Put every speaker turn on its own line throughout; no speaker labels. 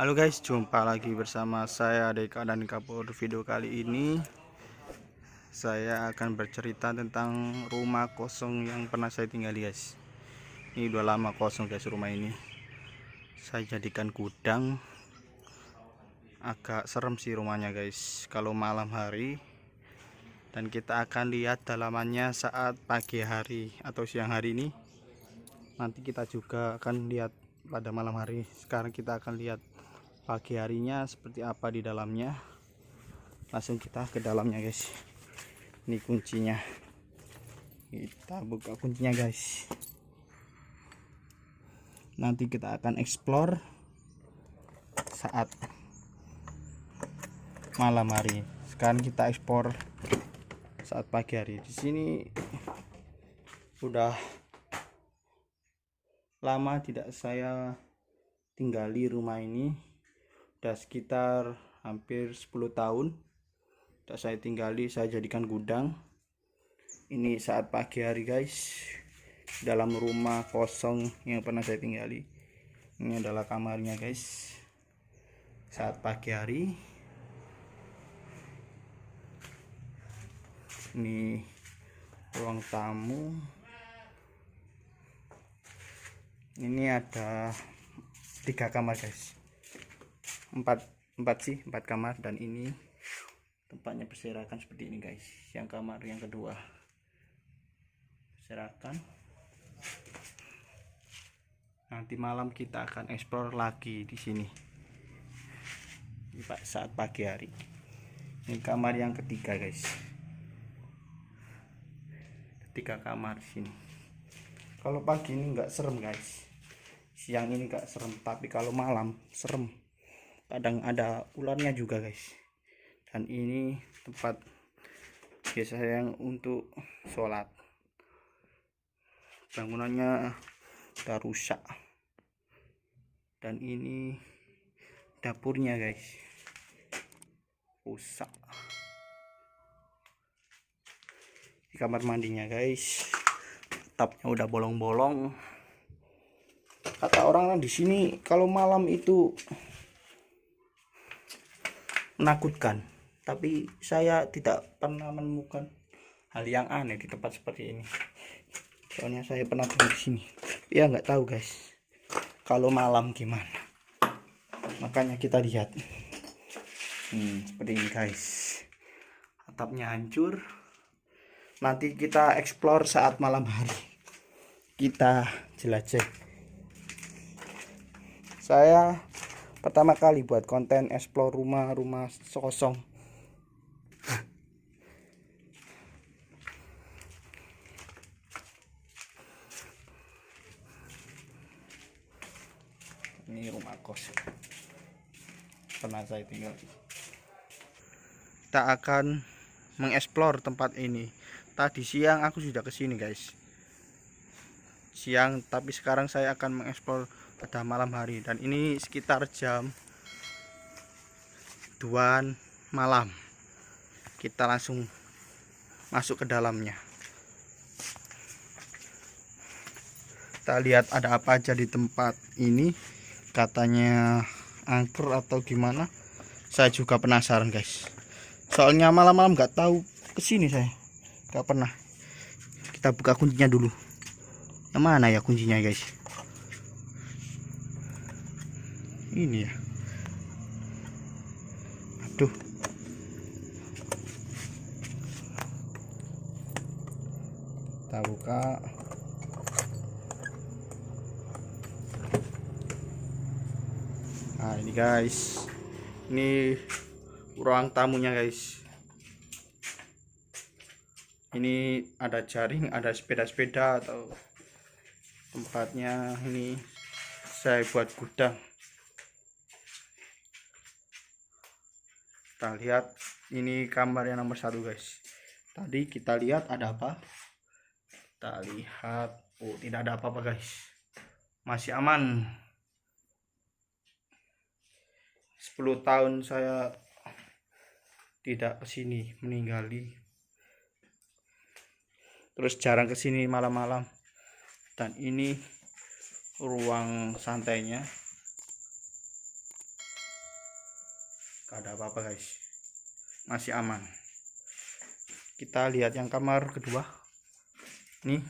Halo guys, jumpa lagi bersama saya Deka dan Kapur. Video kali ini saya akan bercerita tentang rumah kosong yang pernah saya tinggali guys. Ini udah lama kosong guys rumah ini. Saya jadikan gudang. Agak serem sih rumahnya guys kalau malam hari. Dan kita akan lihat dalamannya saat pagi hari atau siang hari ini. Nanti kita juga akan lihat pada malam hari. Sekarang kita akan lihat pagi harinya seperti apa di dalamnya. Langsung kita ke dalamnya guys. Ini kuncinya, kita buka kuncinya guys. Nanti kita akan explore saat malam hari. Sekarang kita explore saat pagi hari. Di sini udah lama tidak saya tinggali rumah ini. Udah sekitar hampir 10 tahun tidak saya tinggali, saya jadikan gudang. Ini saat pagi hari guys, dalam rumah kosong yang pernah saya tinggali. Ini adalah kamarnya guys saat pagi hari. Ini ruang tamu. Ini ada 3 kamar guys, 4 kamar. Dan ini tempatnya berserakan seperti ini guys. Yang kamar yang kedua berserakan. Nanti malam kita akan explore lagi di sini. Ini Pak saat pagi hari. Ini kamar yang ketiga guys. 3 kamar di sini. Kalau pagi ini nggak serem guys. Siang ini nggak serem, tapi kalau malam serem. Kadang ada ularnya juga guys. Dan ini tempat biasa yang untuk sholat. Bangunannya udah rusak. Dan ini dapurnya guys, rusak. Di kamar mandinya guys, atapnya udah bolong-bolong. Kata orang di sini kalau malam itu menakutkan, tapi saya tidak pernah menemukan hal yang aneh di tempat seperti ini. Soalnya saya pernah tinggal di sini. Ya nggak tahu guys, kalau malam gimana. Makanya kita lihat. Seperti ini guys. Atapnya hancur. Nanti kita explore saat malam hari. Kita jelajah. Saya pertama kali buat konten explore rumah-rumah kosong. Ini rumah kos pernah saya tinggal. Kita akan mengeksplor tempat ini. Tadi siang aku sudah kesini guys, siang, tapi sekarang saya akan mengeksplor pada malam hari. Dan ini sekitar jam 2 malam. Kita langsung masuk ke dalamnya. Kita lihat ada apa aja di tempat ini. Katanya angker atau gimana, saya juga penasaran guys. Soalnya malam-malam nggak tahu kesini, saya nggak pernah. Kita buka kuncinya dulu. Yang mana ya kuncinya guys? Ini ya. Aduh. Kita buka. Nah ini guys, ini ruang tamunya guys. Ini ada jaring, ada sepeda-sepeda atau tempatnya. Ini saya buat gudang. Kita lihat, ini kamar yang nomor 1 guys. Tadi kita lihat ada apa? Kita lihat, oh tidak ada apa-apa guys, masih aman. 10 tahun saya tidak kesini meninggali, terus jarang kesini malam-malam. Dan ini ruang santainya. Gak ada apa-apa guys, masih aman. Kita lihat yang kamar kedua nih.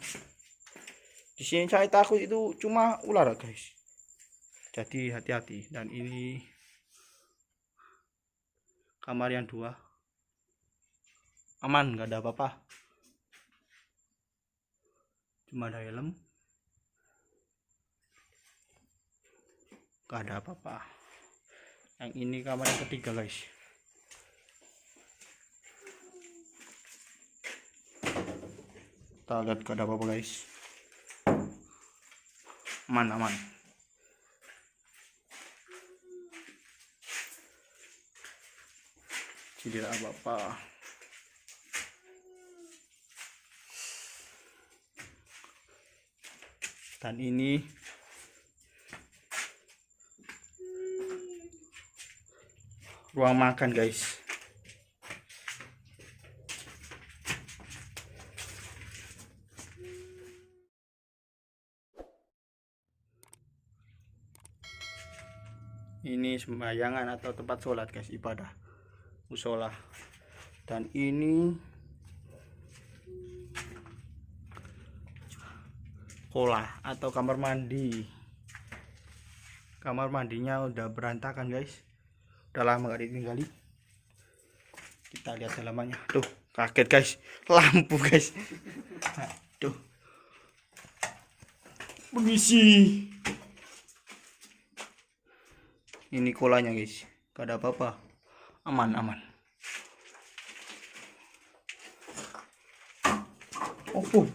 Di sini saya takut itu cuma ular guys, jadi hati-hati. Dan ini kamar yang dua, aman, nggak ada apa-apa, cuma ada helm, nggak ada apa-apa. Yang ini kamar yang ketiga guys. Kita lihat, nggak ada apa-apa guys, aman. Tidak apa-apa. Dan ini ruang makan guys. Ini sembayangan atau tempat sholat guys, ibadah, musola. Dan ini kolah atau kamar mandi. Kamar mandinya udah berantakan guys, udah lama gak ditinggali. Kita lihat halamannya. Tuh, kaget guys, lampu guys. Tuh, permisi. Ini kolanya guys, gak ada apa-apa, aman. Oh,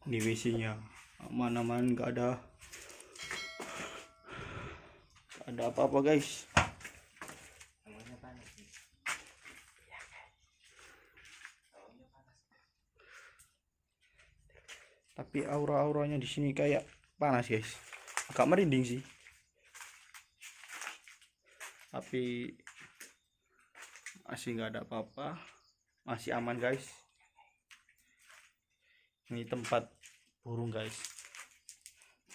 di WC nya aman, gak ada apa-apa guys. Tapi aura-auranya di sini kayak panas guys, agak merinding sih. Tapi masih nggak ada apa-apa, masih aman guys. Ini tempat burung guys,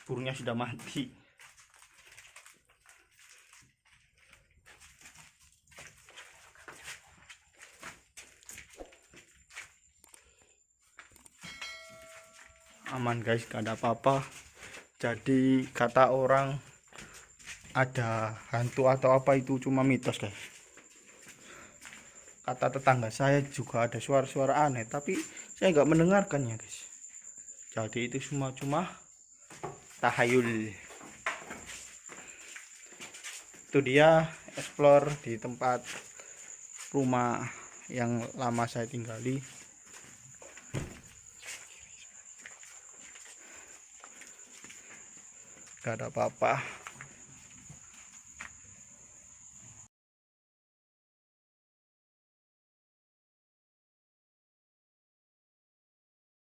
burungnya sudah mati. Aman guys, gak ada apa-apa. Jadi kata orang ada hantu atau apa itu cuma mitos guys. Kata tetangga saya juga ada suara-suara aneh, tapi saya nggak mendengarkannya guys. Jadi itu semua cuma tahayul. Itu dia explore di tempat rumah yang lama saya tinggali. Gak ada apa-apa.